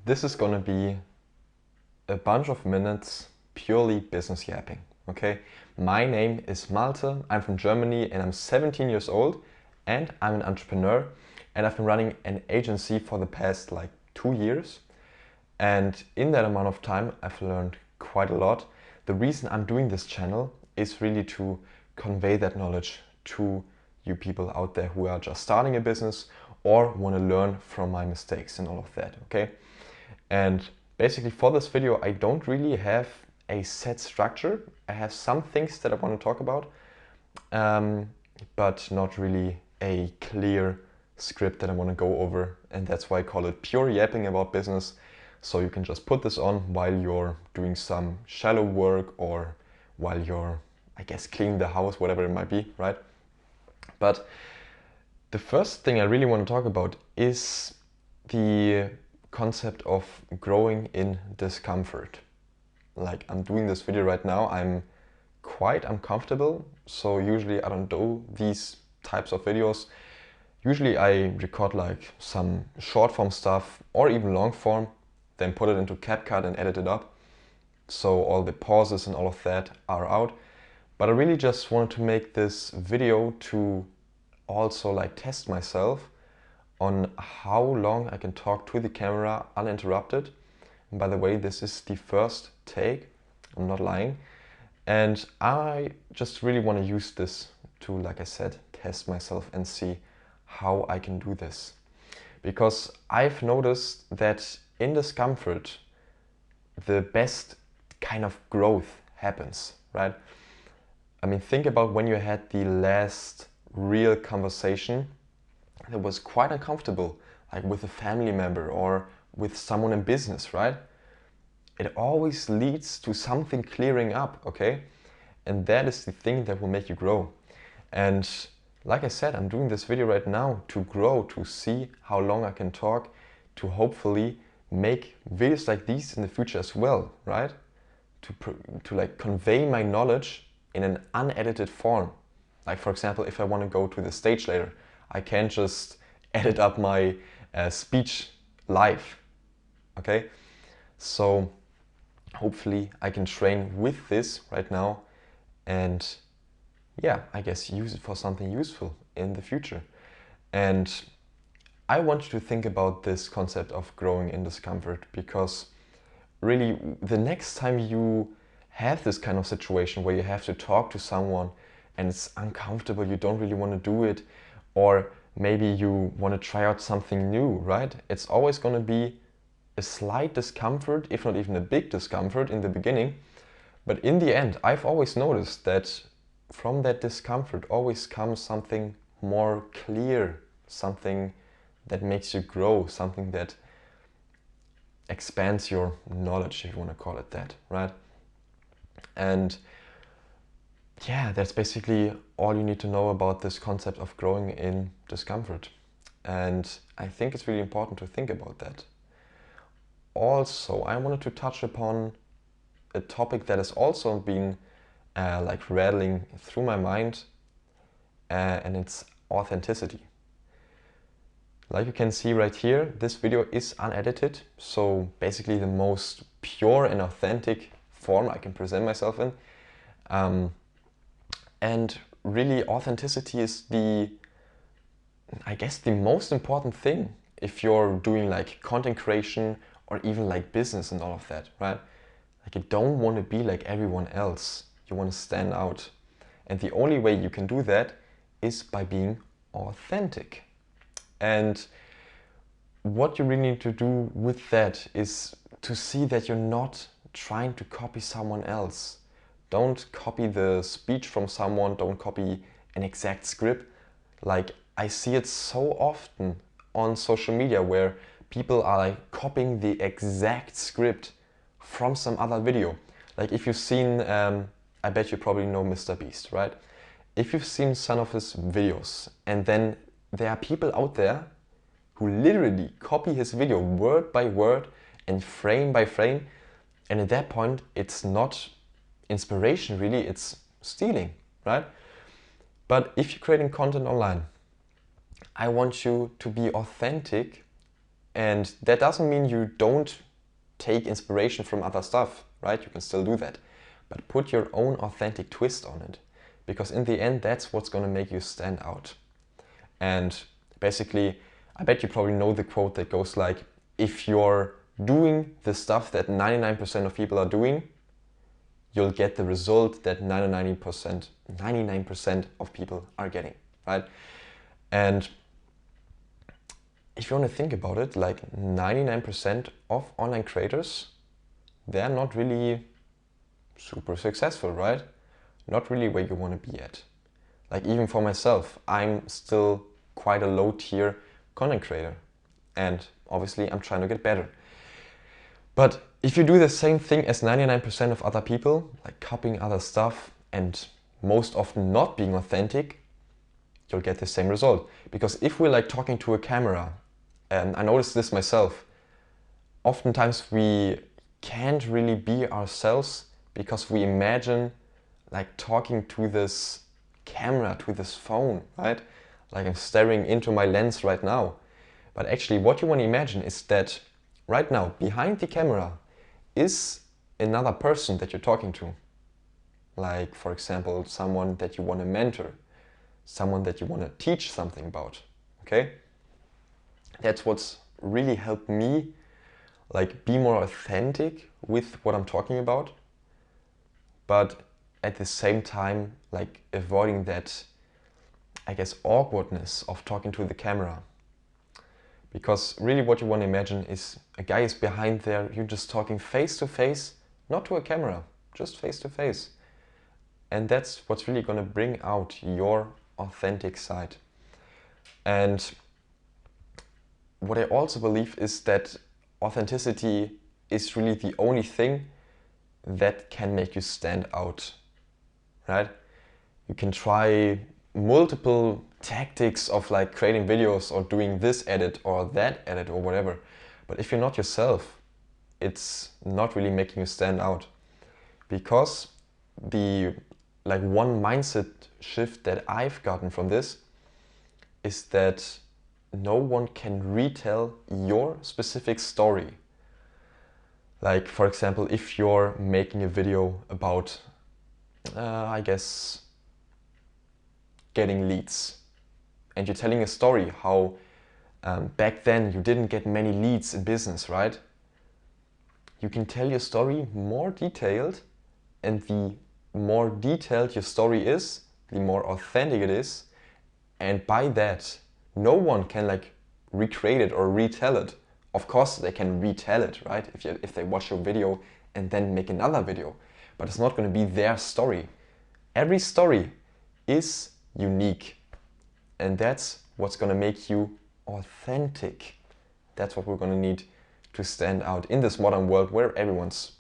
This is gonna be a bunch of minutes purely business yapping, okay? My name is Malte, I'm from Germany and I'm 17 years old and I'm an entrepreneur and I've been running an agency for the past like 2 years. And in that amount of time, I've learned quite a lot. The reason I'm doing this channel is really to convey that knowledge to you people out there who are just starting a business or want to learn from my mistakes and all of that, okay? And basically for this video, I don't really have a set structure. I have some things that I want to talk about, but not really a clear script that I want to go over. And that's why I call it pure yapping about business. So you can just put this on while you're doing some shallow work or while you're, I guess, cleaning the house, whatever it might be, right? But the first thing I really want to talk about is the concept of growing in discomfort. Like, I'm doing this video right now, I'm quite uncomfortable, so usually I don't do these types of videos. Usually I record like some short form stuff or even long form, then put it into CapCut and edit it up, so all the pauses and all of that are out. But I really just wanted to make this video to also like test myself on how long I can talk to the camera uninterrupted. And by the way, this is the first take, I'm not lying. And I just really want to use this to, like I said, test myself and see how I can do this. Because I've noticed that in discomfort, the best kind of growth happens, right? I mean, think about when you had the last real conversation that was quite uncomfortable, like with a family member or with someone in business, right? It always leads to something clearing up, okay? And that is the thing that will make you grow. And like I said, I'm doing this video right now to grow, to see how long I can talk, to hopefully make videos like these in the future as well, right? To like convey my knowledge in an unedited form. Like, for example, if I want to go to the stage later, I can't just edit up my speech live, okay? So hopefully I can train with this right now and yeah, I guess use it for something useful in the future. And I want you to think about this concept of growing in discomfort, because really the next time you have this kind of situation where you have to talk to someone and it's uncomfortable, you don't really want to do it, or maybe you want to try out something new, right? It's always going to be a slight discomfort, if not even a big discomfort in the beginning. But in the end, I've always noticed that from that discomfort always comes something more clear, something that makes you grow, something that expands your knowledge, if you want to call it that, right? And yeah, that's basically all you need to know about this concept of growing in discomfort. And I think it's really important to think about that. Also, I wanted to touch upon a topic that has also been like rattling through my mind, and it's authenticity. Like you can see right here, this video is unedited, so basically the most pure and authentic form I can present myself in. And really, authenticity is I guess the most important thing if you're doing like content creation or even like business and all of that, right? Like, you don't want to be like everyone else. You want to stand out. And the only way you can do that is by being authentic. And what you really need to do with that is to see that you're not trying to copy someone else. Don't copy the speech from someone, don't copy an exact script. Like, I see it so often on social media where people are like copying the exact script from some other video. Like, if you've seen, I bet you probably know Mr. Beast, right? If you've seen some of his videos and then there are people out there who literally copy his video word by word and frame by frame, and at that point it's not inspiration really, it's stealing, right? But if you're creating content online, I want you to be authentic And that doesn't mean you don't take inspiration from other stuff, right? You can still do that. But put your own authentic twist on it. Because in the end, that's what's going to make you stand out. And basically, I bet you probably know the quote that goes like, if you're doing the stuff that 99% of people are doing, you'll get the result that 99% of people are getting, right? And if you want to think about it, like 99% of online creators, they're not really super successful, right? Not really where you want to be at. Like even for myself, I'm still quite a low tier content creator. And obviously I'm trying to get better. But if you do the same thing as 99% of other people, like copying other stuff and most often not being authentic, you'll get the same result. Because if we're like talking to a camera, and I noticed this myself, oftentimes we can't really be ourselves because we imagine like talking to this camera, to this phone, right? Like I'm staring into my lens right now. But actually what you want to imagine is that right now, behind the camera is another person that you're talking to. Like, for example, someone that you want to mentor, someone that you want to teach something about, okay? That's what's really helped me like be more authentic with what I'm talking about, but at the same time, like avoiding that, I guess, awkwardness of talking to the camera. Because really what you want to imagine is a guy is behind there, you're just talking face to face, not to a camera, just face to face. And that's what's really going to bring out your authentic side. And what I also believe is that authenticity is really the only thing that can make you stand out, right? You can try multiple tactics of like creating videos or doing this edit or that edit or whatever. But if you're not yourself, it's not really making you stand out. Because the like one mindset shift that I've gotten from this is that no one can retell your specific story. Like for example, if you're making a video about, I guess, getting leads, and you're telling a story how back then you didn't get many leads in business, right? You can tell your story more detailed, and the more detailed your story is, the more authentic it is, and by that, no one can like recreate it or retell it. Of course they can retell it, right? If they watch your video and then make another video, but it's not going to be their story. Every story is unique, and that's what's going to make you authentic. That's what we're going to need to stand out in this modern world where everyone's,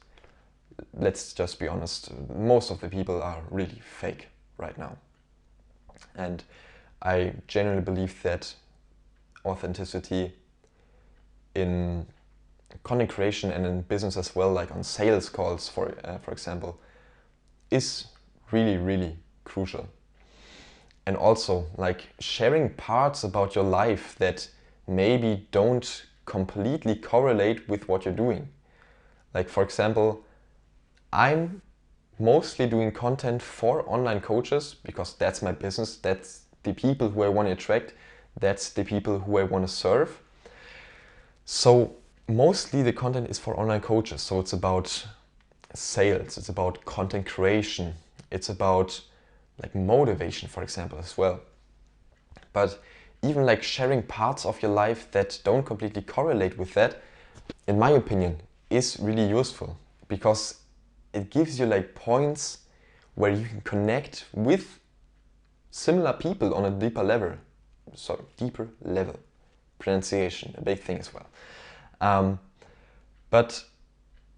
let's just be honest, most of the people are really fake right now. And I genuinely believe that authenticity in content creation and in business as well, like on sales calls, for example, is really, really crucial. And also like sharing parts about your life that maybe don't completely correlate with what you're doing. Like for example, I'm mostly doing content for online coaches because that's my business, that's the people who I want to attract, that's the people who I want to serve. So mostly the content is for online coaches. So it's about sales, it's about content creation, it's about like motivation, for example, as well. But even like sharing parts of your life that don't completely correlate with that, in my opinion, is really useful because it gives you like points where you can connect with similar people on a deeper level. So deeper level. Pronunciation, a big thing as well. But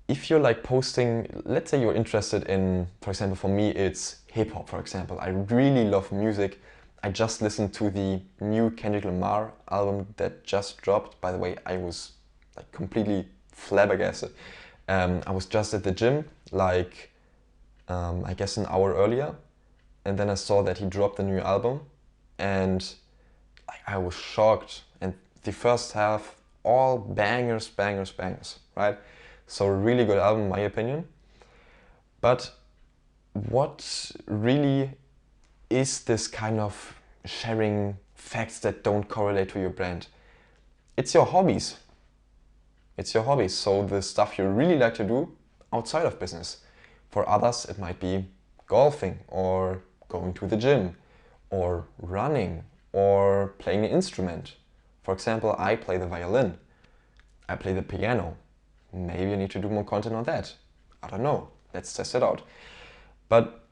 if you're like posting, let's say you're interested in, for example, for me, it's hip hop, for example. I really love music. I just listened to the new Kendrick Lamar album that just dropped. By the way, I was like completely flabbergasted. I was just at the gym, like, I guess an hour earlier. And then I saw that he dropped a new album. And like, I was shocked. And the first half all bangers, bangers, bangers, right? So a really good album in my opinion. But what really is this kind of sharing facts that don't correlate to your brand? It's your hobbies. It's your hobbies. So the stuff you really like to do outside of business. For others, it might be golfing or going to the gym or running or playing an instrument. For example, I play the violin. I play the piano. Maybe I need to do more content on that. I don't know. Let's test it out. But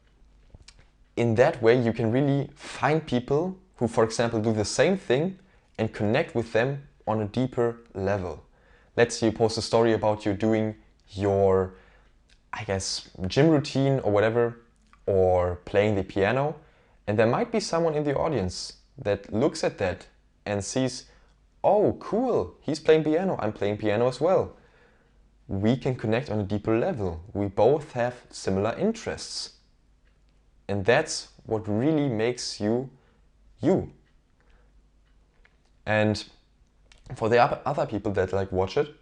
in that way, you can really find people who, for example, do the same thing and connect with them on a deeper level. Let's say you post a story about you doing your, I guess, gym routine or whatever, or playing the piano, and there might be someone in the audience that looks at that and sees, oh, cool, he's playing piano, I'm playing piano as well. We can connect on a deeper level. We both have similar interests. And that's what really makes you, you. And for the other people that like watch it,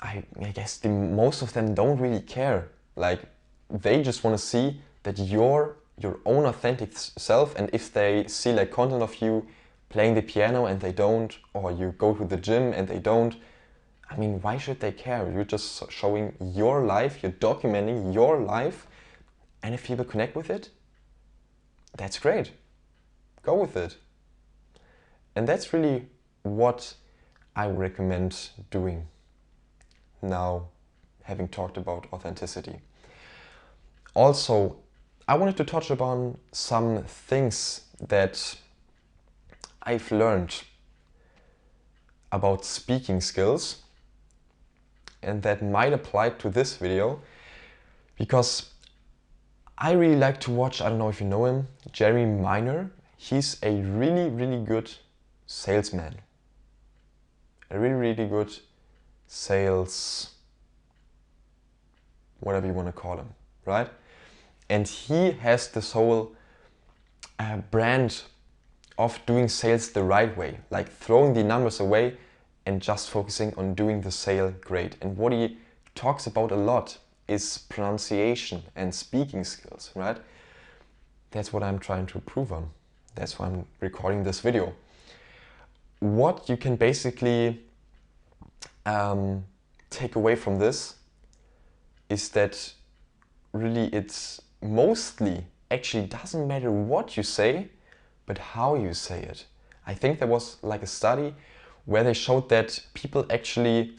I guess most of them don't really care. Like, they just want to see that you're your own authentic self, and if they see like content of you playing the piano and they don't, or you go to the gym and they don't, I mean, why should they care? You're just showing your life, you're documenting your life, and if people connect with it, that's great. Go with it. And that's really what I recommend doing now, having talked about authenticity. Also, I wanted to touch upon some things that I've learned about speaking skills and that might apply to this video, because I really like to watch, I don't know if you know him, Jeremy Minor. He's a really, really good salesman. A really, really good sales, whatever you want to call him, right? And he has this whole brand of doing sales the right way, like throwing the numbers away and just focusing on doing the sale great. And what he talks about a lot is pronunciation and speaking skills, right? That's what I'm trying to improve on. That's why I'm recording this video. What you can basically take away from this is that really it's mostly actually doesn't matter what you say, but how you say it. I think there was like a study where they showed that people actually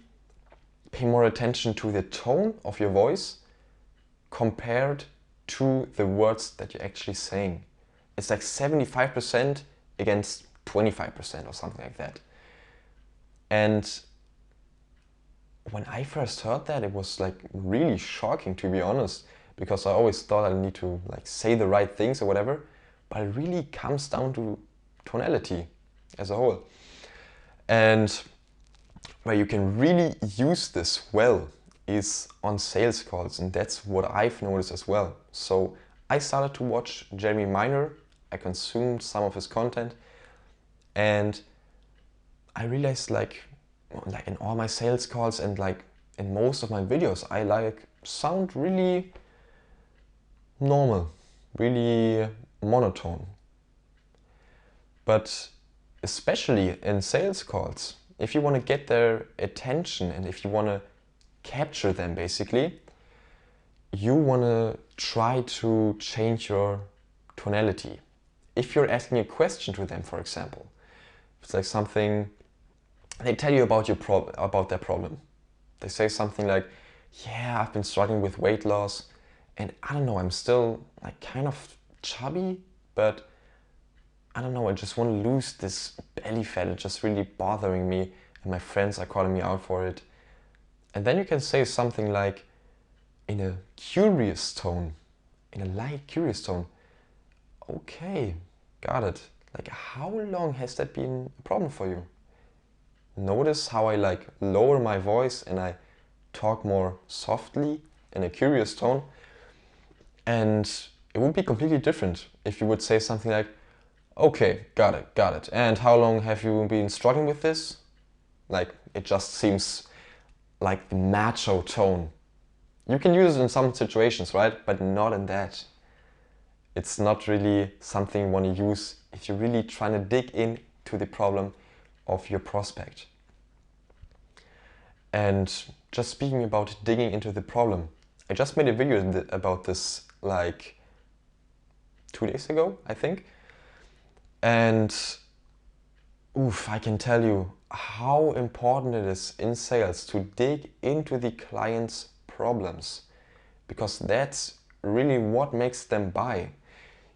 pay more attention to the tone of your voice compared to the words that you're actually saying. It's like 75% against 25% or something like that. And when I first heard that, it was like really shocking, to be honest, because I always thought I need to like say the right things or whatever, but it really comes down to tonality as a whole. And where you can really use this well is on sales calls, and that's what I've noticed as well. So I started to watch Jeremy Minor, I consumed some of his content, and I realized like in all my sales calls and like in most of my videos, I like sound really normal, really monotone. But especially in sales calls, if you want to get their attention and if you want to capture them basically, you want to try to change your tonality. If you're asking a question to them, for example, it's like something, they tell you about about their problem. They say something like, yeah, I've been struggling with weight loss and I don't know, I'm still like kind of chubby, but I don't know, I just want to lose this belly fat. It's just really bothering me and my friends are calling me out for it. And then you can say something like, in a curious tone, in a light curious tone, okay, got it. Like, how long has that been a problem for you? Notice how I like lower my voice and I talk more softly in a curious tone. And it would be completely different if you would say something like, okay, got it. And how long have you been struggling with this? Like, it just seems like the macho tone. You can use it in some situations, right? But not in that. It's not really something you want to use if you're really trying to dig into the problem of your prospect. And just speaking about digging into the problem, I just made a video about this like 2 days ago, I think. And oof, I can tell you how important it is in sales to dig into the client's problems, because that's really what makes them buy.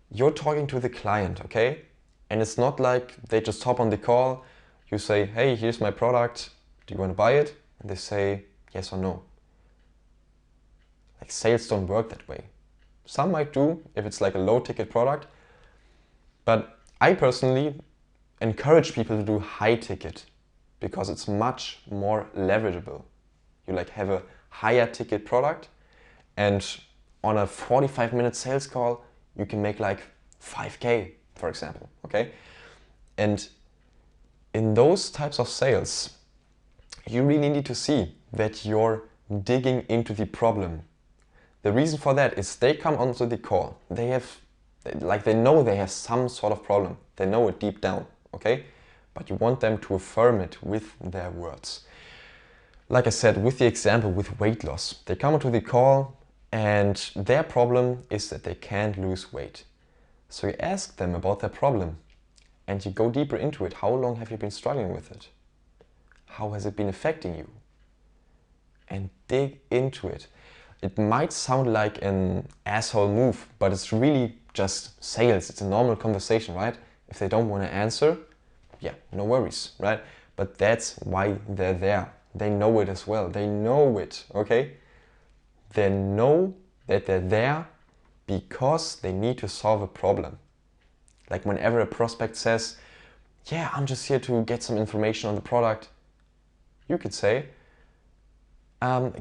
You're talking to the client, okay? And it's not like they just hop on the call, you say, hey, here's my product, do you want to buy it? And they say yes or no. Like, sales don't work that way. Some might do if it's like a low ticket product, but I personally encourage people to do high ticket because it's much more leverageable. You like have a higher ticket product, and on a 45-minute sales call, you can make like 5K, for example, okay? And in those types of sales, you really need to see that you're digging into the problem. The reason for that is they come onto the call. They know they have some sort of problem. They know it deep down, okay? But you want them to affirm it with their words. Like I said, with the example with weight loss, they come onto the call and their problem is that they can't lose weight. So you ask them about their problem and you go deeper into it. How long have you been struggling with it? How has it been affecting you? And dig into it. It might sound like an asshole move, but it's really just sales. It's a normal conversation, right? If they don't want to answer, yeah, no worries, right? But that's why they're there. They know it as well. They know it, okay? They know that they're there because they need to solve a problem. Like whenever a prospect says, yeah, I'm just here to get some information on the product, you could say, can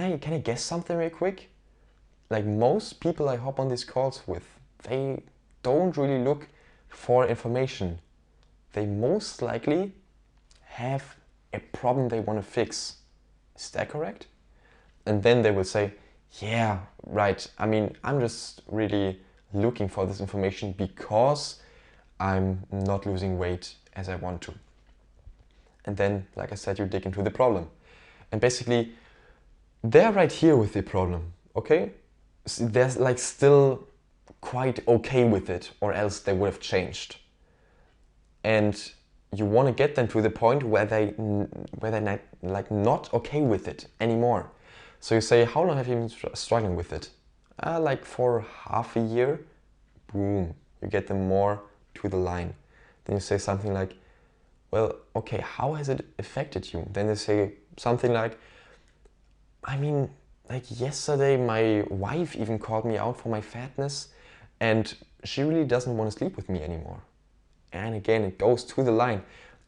I guess something real quick? Like most people I hop on these calls with, they don't really look for information. They most likely have a problem they want to fix. Is that correct? And then they will say, yeah, right. I mean, I'm just really looking for this information because I'm not losing weight as I want to. And then, like I said, you dig into the problem. And basically, they're right here with the problem, okay? They're like still quite okay with it, or else they would have changed. And you want to get them to the point where they're not okay with it anymore. So you say, how long have you been struggling with it? Like for half a year. Boom, you get them more to the line. Then you say something like, well, okay, how has it affected you? Then they say something like, I mean, like yesterday my wife even called me out for my fatness and she really doesn't want to sleep with me anymore. And again, it goes to the line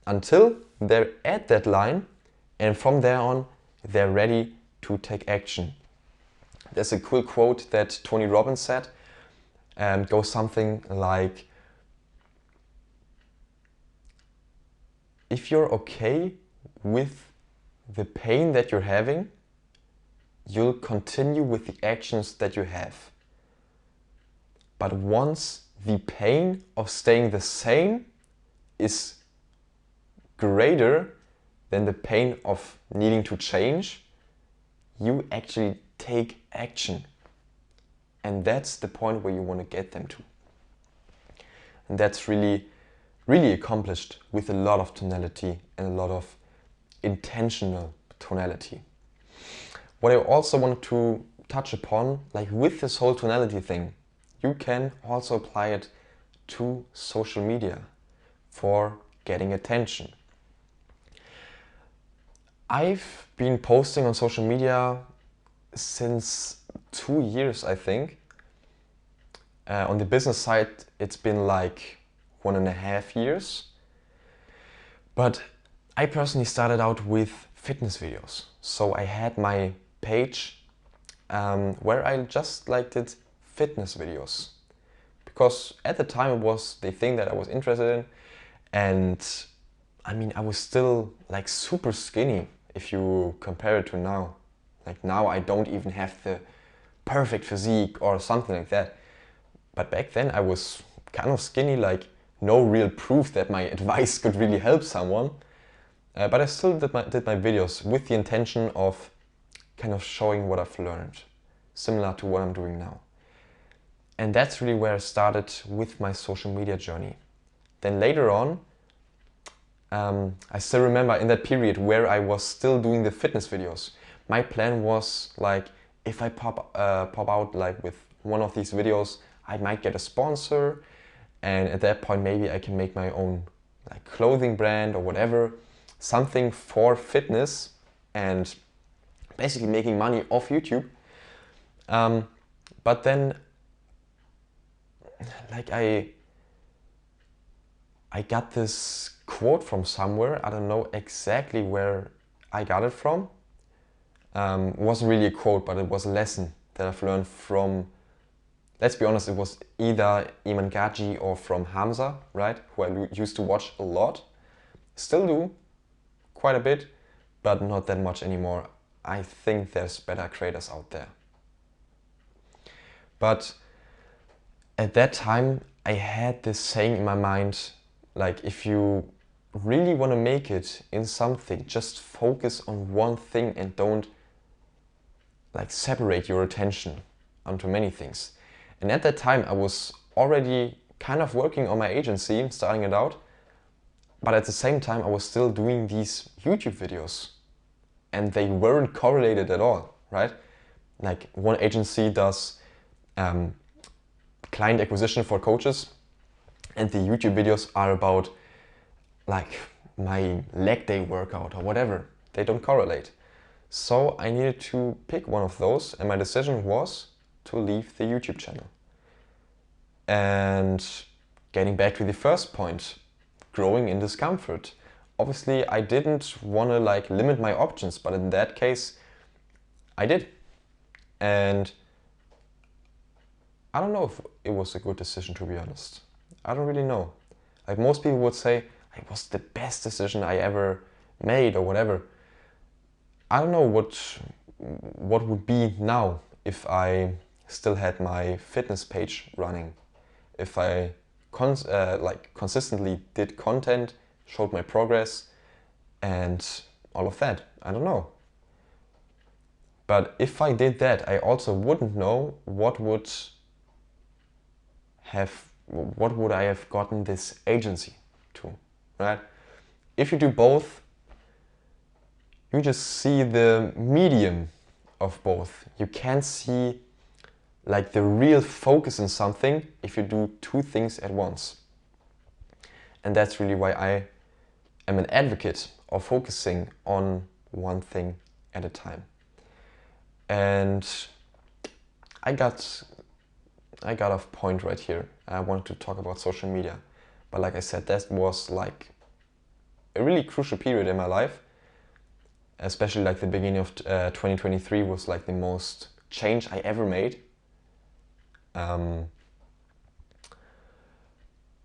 until they're at that line, and from there on, they're ready to take action. There's a cool quote that Tony Robbins said, and goes something like, if you're okay with the pain that you're having, you'll continue with the actions that you have. But once the pain of staying the same is greater than the pain of needing to change, you actually take action. And that's the point where you want to get them to. And that's really, really accomplished with a lot of tonality and a lot of intentional tonality. What I also want to touch upon, like with this whole tonality thing, you can also apply it to social media for getting attention. I've been posting on social media since 2 years, I think. On the business side, it's been like 1.5 years. But I personally started out with fitness videos. So I had my page where I just did fitness videos. Because at the time it was the thing that I was interested in. And I mean, I was still like super skinny if you compare it to now. Like now I don't even have the perfect physique or something like that. But back then I was kind of skinny, like no real proof that my advice could really help someone. But I still did my videos with the intention of kind of showing what I've learned, similar to what I'm doing now. And that's really where I started with my social media journey. Then later on, I still remember in that period where I was still doing the fitness videos. My plan was like, if I pop out like with one of these videos, I might get a sponsor, and at that point maybe I can make my own like clothing brand or whatever, something for fitness and basically making money off YouTube. But then, like I got this quote from somewhere. I don't know exactly where I got it from. It wasn't really a quote, but it was a lesson that I've learned from, let's be honest, it was either Iman Gaji or from Hamza, right? Who I used to watch a lot. Still do, quite a bit, but not that much anymore. I think there's better creators out there. But at that time, I had this saying in my mind, like, if you really want to make it in something, just focus on one thing and don't like separate your attention onto many things. And at that time, I was already kind of working on my agency, starting it out, but at the same time, I was still doing these YouTube videos, and they weren't correlated at all, right? Like one agency does client acquisition for coaches, and the YouTube videos are about like my leg day workout or whatever. They don't correlate. So I needed to pick one of those, and my decision was to leave the YouTube channel. And getting back to the first point, growing in discomfort. Obviously, I didn't want to like limit my options, but in that case, I did. And I don't know if it was a good decision, to be honest. I don't really know. Like most people would say, it was the best decision I ever made or whatever. I don't know what would be now if I still had my fitness page running. If I consistently did content, showed my progress, and all of that. I don't know. But if I did that, I also wouldn't know what would I have gotten this agency to, right? If you do both, you just see the medium of both. You can't see like the real focus in something if you do two things at once. And that's really why I am an advocate of focusing on one thing at a time. And I got off point right here. I wanted to talk about social media. But like I said, that was like a really crucial period in my life. Especially like the beginning of 2023 was like the most change I ever made.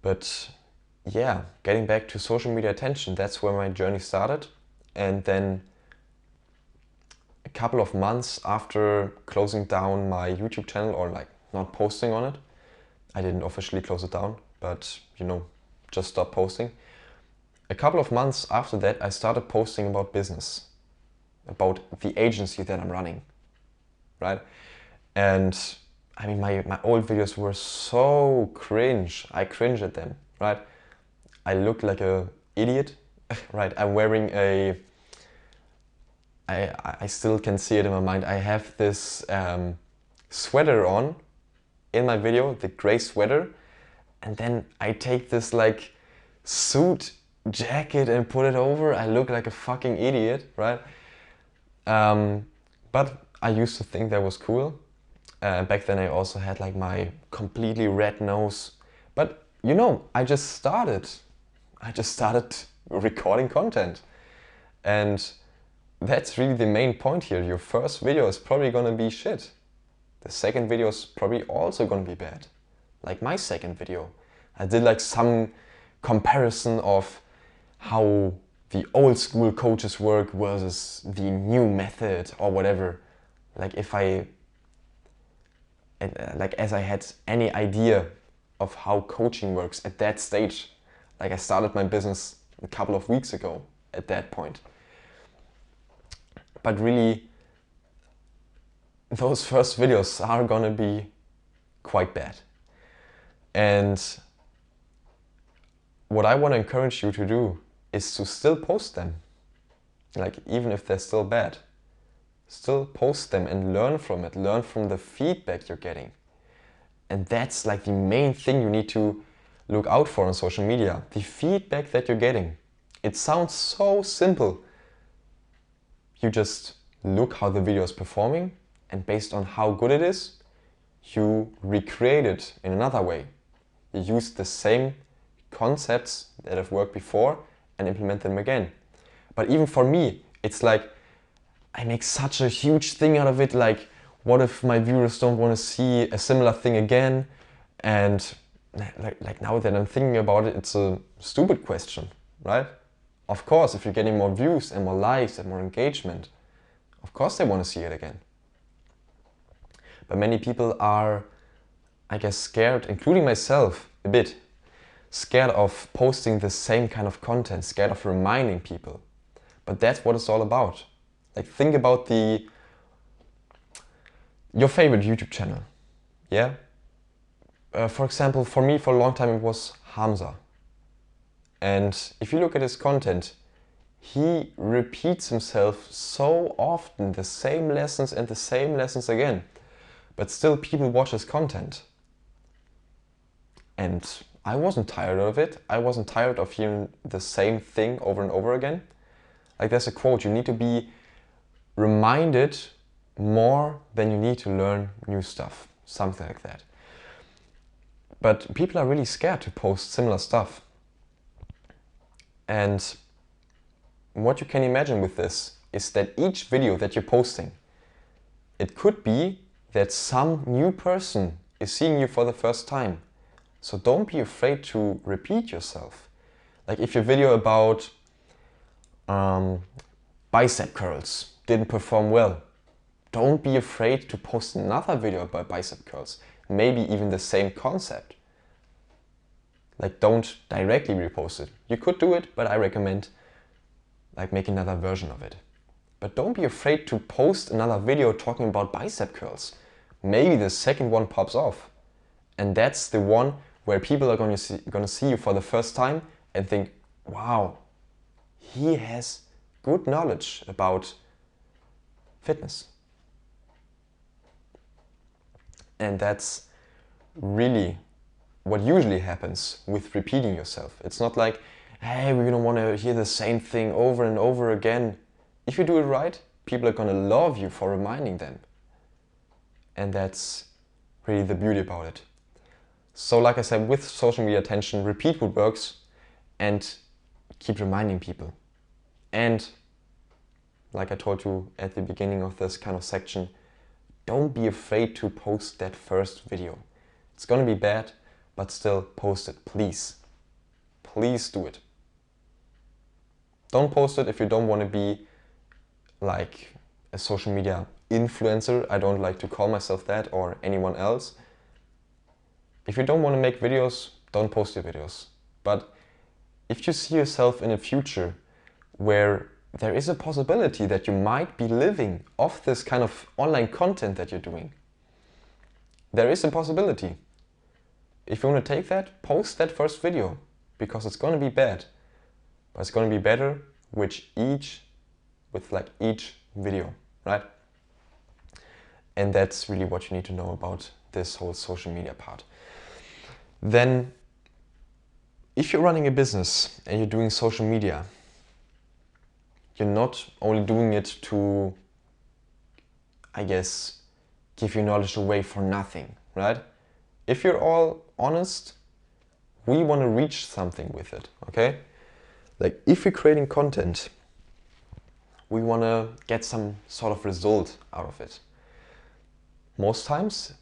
But yeah, getting back to social media attention, that's where my journey started. And then a couple of months after closing down my YouTube channel, or like not posting on it, I didn't officially close it down, but you know, just stop posting. A couple of months after that, I started posting about business, about the agency that I'm running, right? And I mean, my old videos were so cringe. I cringe at them, right? I look like a idiot, right? I'm wearing I still can see it in my mind. I have this sweater on in my video, the gray sweater, and then I take this like suit jacket and put it over. I look like a fucking idiot, right? But I used to think that was cool. Back then I also had like my completely red nose. But you know, I just started recording content. And that's really the main point here. Your first video is probably gonna be shit. The second video is probably also gonna be bad. Like my second video. I did like some comparison of how the old school coaches work versus the new method or whatever. Like as I had any idea of how coaching works at that stage. Like I started my business a couple of weeks ago at that point. But really, those first videos are gonna be quite bad. And what I want to encourage you to do is to still post them. Like even if they're still bad, still post them and learn from it, learn from the feedback you're getting. And that's like the main thing you need to look out for on social media, the feedback that you're getting. It sounds so simple. You just look how the video is performing, and based on how good it is, you recreate it in another way. You use the same concepts that have worked before and implement them again. But even for me, it's like I make such a huge thing out of it. Like, what if my viewers don't want to see a similar thing again? And like now that I'm thinking about it, it's a stupid question, right? Of course, if you're getting more views and more likes and more engagement, of course they want to see it again. But many people are, I guess, scared, including myself a bit, scared of posting the same kind of content, scared of reminding people. But that's what it's all about. Like think about your favorite YouTube channel, yeah? For example, for me, for a long time, it was Hamza. And if you look at his content, he repeats himself so often, the same lessons and the same lessons again. But still people watch his content. And I wasn't tired of it. I wasn't tired of hearing the same thing over and over again. Like there's a quote, you need to be reminded more than you need to learn new stuff. Something like that. But people are really scared to post similar stuff. And what you can imagine with this is that each video that you're posting, it could be that some new person is seeing you for the first time. So don't be afraid to repeat yourself. Like if your video about bicep curls didn't perform well, don't be afraid to post another video about bicep curls. Maybe even the same concept. Like don't directly repost it. You could do it, but I recommend like make another version of it. But don't be afraid to post another video talking about bicep curls. Maybe the second one pops off. And that's the one where people are gonna see you for the first time and think, wow, he has good knowledge about fitness. And that's really what usually happens with repeating yourself. It's not like, hey, we're gonna wanna hear the same thing over and over again. If you do it right, people are gonna love you for reminding them. And that's really the beauty about it. So like I said, with social media attention, repeat what works and keep reminding people. And like I told you at the beginning of this kind of section, don't be afraid to post that first video. It's gonna be bad, but still post it, please. Please do it. Don't post it if you don't want to be like a social media influencer. I don't like to call myself that or anyone else. If you don't want to make videos, don't post your videos. But if you see yourself in a future where there is a possibility that you might be living off this kind of online content that you're doing, there is a possibility. If you want to take that, post that first video, because it's going to be bad, but it's going to be better with each video, right? And that's really what you need to know about this whole social media part. Then, if you're running a business and you're doing social media, you're not only doing it to, I guess, give your knowledge away for nothing, right? If you're all honest, we want to reach something with it, okay? Like if we're creating content, we want to get some sort of result out of it. Most times,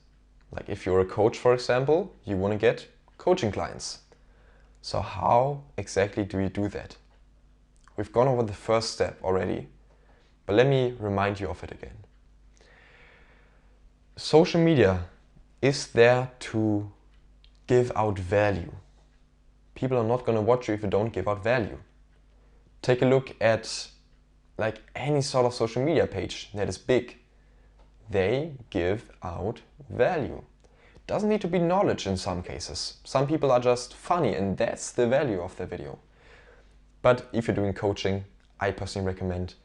like if you're a coach, for example, you want to get coaching clients. So how exactly do you do that? We've gone over the first step already, but let me remind you of it again. Social media is there to give out value. People are not going to watch you if you don't give out value. Take a look at like any sort of social media page that is big. They give out value. Doesn't need to be knowledge in some cases. Some people are just funny and that's the value of the video. But if you're doing coaching, I personally recommend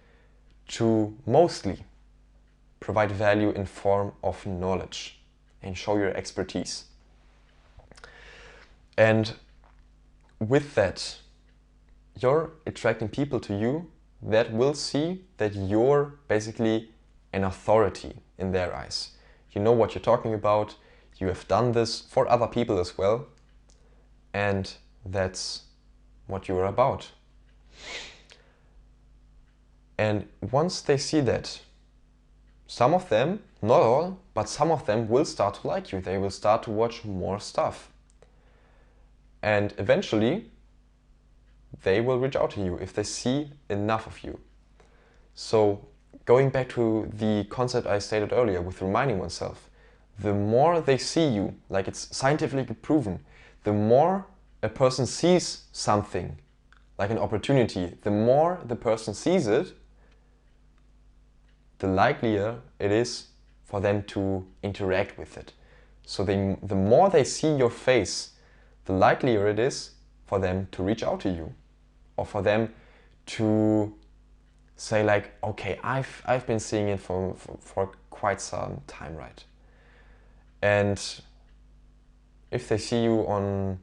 to mostly provide value in form of knowledge and show your expertise. And with that, you're attracting people to you that will see that you're basically an authority in their eyes. You know what you're talking about, you have done this for other people as well, and that's what you're about. And once they see that, some of them, not all, but some of them will start to like you. They will start to watch more stuff. And eventually, they will reach out to you if they see enough of you. So going back to the concept I stated earlier with reminding oneself, the more they see you, like it's scientifically proven, the more a person sees something, like an opportunity, the more the person sees it, the likelier it is for them to interact with it. So the more they see your face, the likelier it is for them to reach out to you, or for them to say like, okay, I've been seeing it for quite some time, right? And if they see you on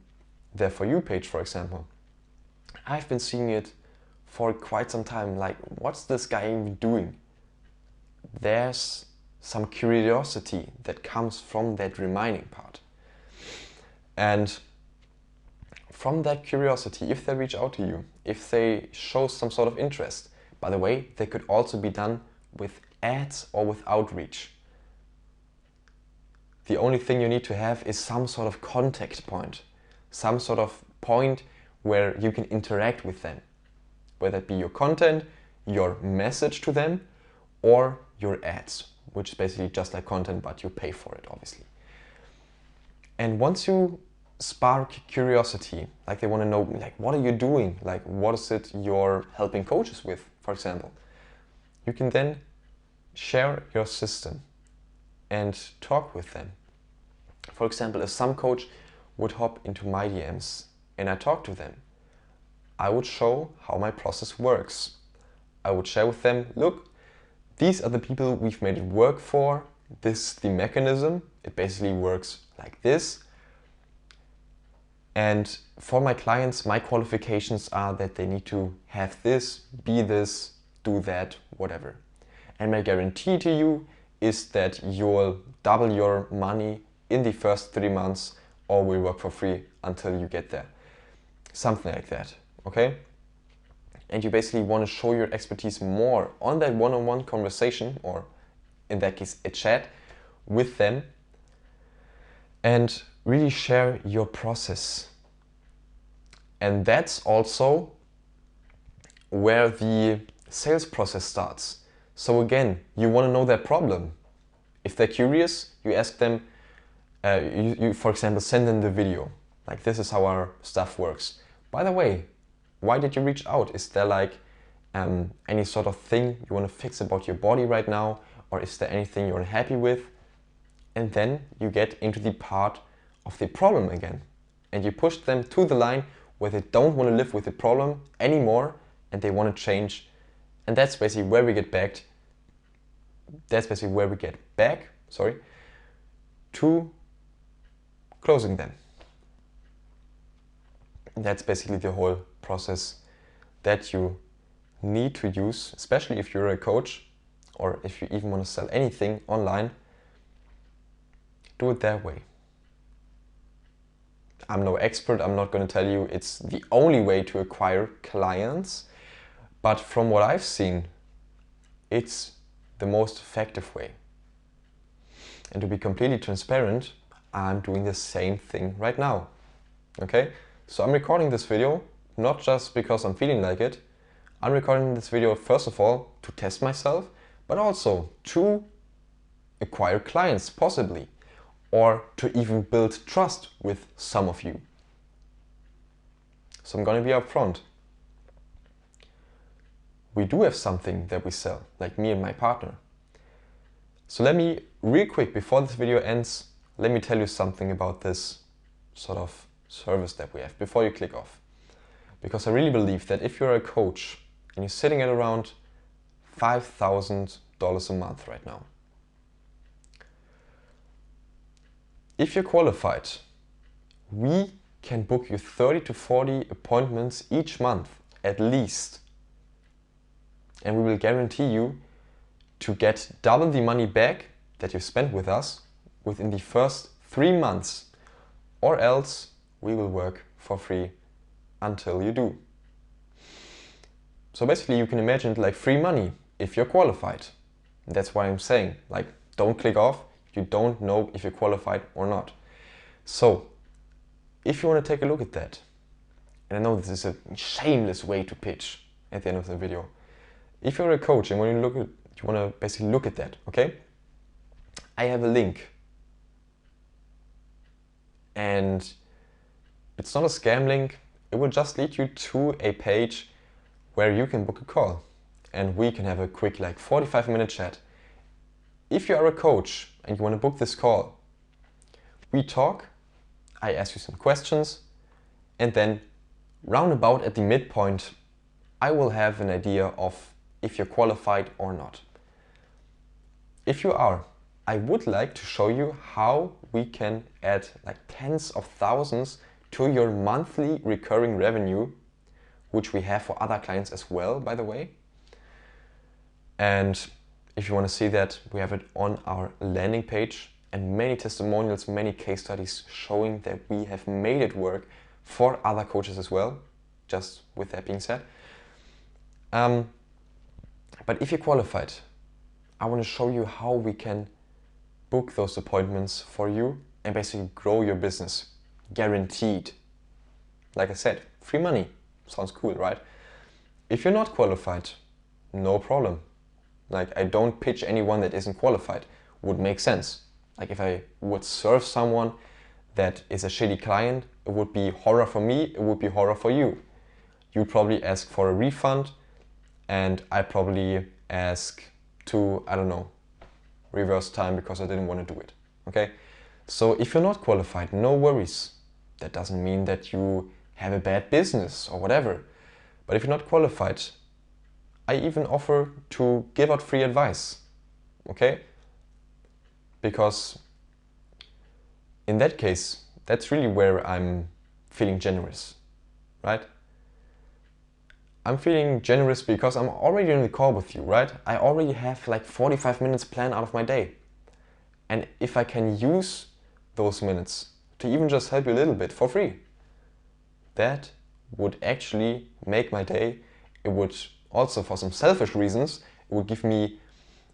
their For You page, for example, I've been seeing it for quite some time, like what's this guy even doing? There's some curiosity that comes from that reminding part. And from that curiosity, if they reach out to you, if they show some sort of interest, by the way, they could also be done with ads or with outreach. The only thing you need to have is some sort of contact point, some sort of point where you can interact with them, whether it be your content, your message to them, or your ads, which is basically just like content, but you pay for it, obviously. And once you spark curiosity, like they want to know, like, what are you doing? Like, what is it you're helping coaches with, for example? You can then share your system and talk with them. For example, if some coach would hop into my DMs and I talk to them, I would show how my process works. I would share with them, look, these are the people we've made it work for. This is the mechanism. It basically works like this. And for my clients, my qualifications are that they need to have this, be this, do that, whatever. And my guarantee to you is that you'll double your money in the first 3 months, or will work for free until you get there. Something like that, okay? And you basically want to show your expertise more on that one-on-one conversation, or in that case, a chat with them, and really share your process. And that's also where the sales process starts. So again, you want to know their problem. If they're curious, you ask them, you for example, send them the video. Like, this is how our stuff works. By the way, why did you reach out? Is there like any sort of thing you want to fix about your body right now? Or is there anything you're unhappy with? And then you get into the part of the problem again. And you push them to the line where they don't want to live with the problem anymore and they want to change. And that's basically where we get back. That's basically where we get back, to closing them. That's basically the whole process that you need to use, especially if you're a coach or if you even want to sell anything online. Do it that way. I'm no expert, I'm not going to tell you it's the only way to acquire clients, but from what I've seen, it's the most effective way. And to be completely transparent, I'm doing the same thing right now. Okay? So I'm recording this video, not just because I'm feeling like it. I'm recording this video first of all to test myself, but also to acquire clients possibly, or to even build trust with some of you. So I'm gonna be upfront. We do have something that we sell, like me and my partner. So let me, real quick, before this video ends, let me tell you something about this sort of service that we have before you click off. Because I really believe that if you're a coach and you're sitting at around $5,000 a month right now, if you're qualified, we can book you 30 to 40 appointments each month at least. And we will guarantee you to get double the money back that you spent with us within the first 3 months, or else we will work for free until you do. So basically you can imagine it like free money if you're qualified. That's why I'm saying, like, don't click off. You don't know if you're qualified or not. So if you want to take a look at that, and I know this is a shameless way to pitch at the end of the video. If you're a coach and when you want to basically look at that, okay? I have a link. And it's not a scam link. It will just lead you to a page where you can book a call and we can have a quick, like, 45-minute chat. If you are a coach and you want to book this call, we talk, I ask you some questions, and then roundabout at the midpoint, I will have an idea of if you're qualified or not. If you are, I would like to show you how we can add like tens of thousands to your monthly recurring revenue, which we have for other clients as well, by the way. And if you want to see that, we have it on our landing page and many testimonials, many case studies showing that we have made it work for other coaches as well, just with that being said. But if you're qualified, I want to show you how we can book those appointments for you and basically grow your business, guaranteed. Like I said, free money, sounds cool, right? If you're not qualified, no problem. Like, I don't pitch anyone that isn't qualified. Would make sense. Like, if I would serve someone that is a shitty client, it would be horror for me, it would be horror for you. You'd probably ask for a refund, and I probably ask to, I don't know, reverse time because I didn't want to do it, okay? So if you're not qualified, no worries. That doesn't mean that you have a bad business or whatever. But if you're not qualified, I even offer to give out free advice, okay? Because in that case, that's really where I'm feeling generous, right? I'm feeling generous because I'm already on the call with you, right? I already have like 45 minutes planned out of my day. And if I can use those minutes to even just help you a little bit for free, that would actually make my day. It would also, for some selfish reasons, it would give me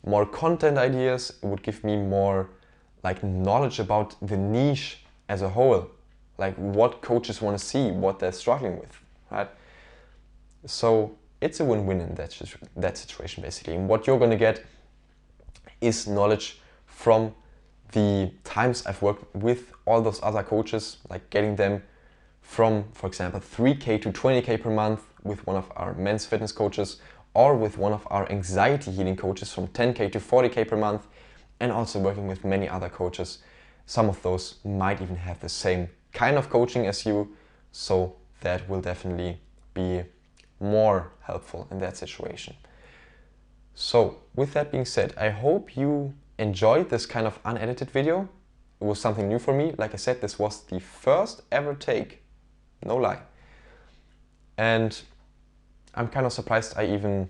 more content ideas. It would give me more like knowledge about the niche as a whole, like what coaches want to see, what they're struggling with, right? So it's a win-win in that situation basically. And what you're going to get is knowledge from the times I've worked with all those other coaches, like getting them from, for example, 3K to 20K per month with one of our men's fitness coaches, or with one of our anxiety healing coaches from 10K to 40K per month, and also working with many other coaches. Some of those might even have the same kind of coaching as you, so that will definitely be more helpful in that situation. So with that being said, I hope you enjoyed this kind of unedited video. It was something new for me. Like I said, this was the first ever take, no lie. And I'm kind of surprised I even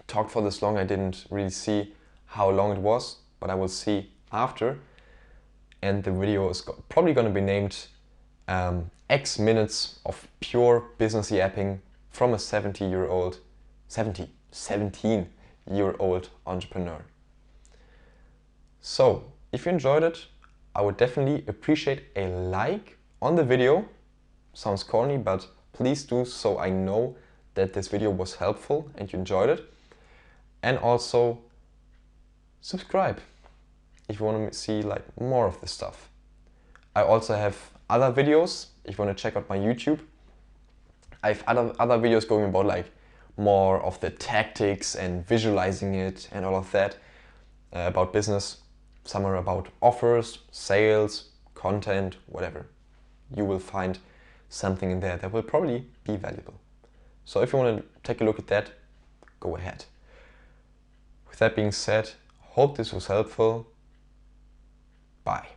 talked for this long. I didn't really see how long it was, but I will see after. And the video is probably going to be named X minutes of pure business yapping from a 17-year-old entrepreneur. So if you enjoyed it, I would definitely appreciate a like on the video. Sounds corny, but please do, so I know that this video was helpful and you enjoyed it. And also subscribe if you want to see like more of this stuff. I also have other videos if you want to check out my YouTube. I have other videos going about like more of the tactics and visualizing it and all of that about business. Some are about offers, sales, content, whatever. You will find something in there that will probably be valuable. So if you want to take a look at that, go ahead. With that being said, hope this was helpful. Bye.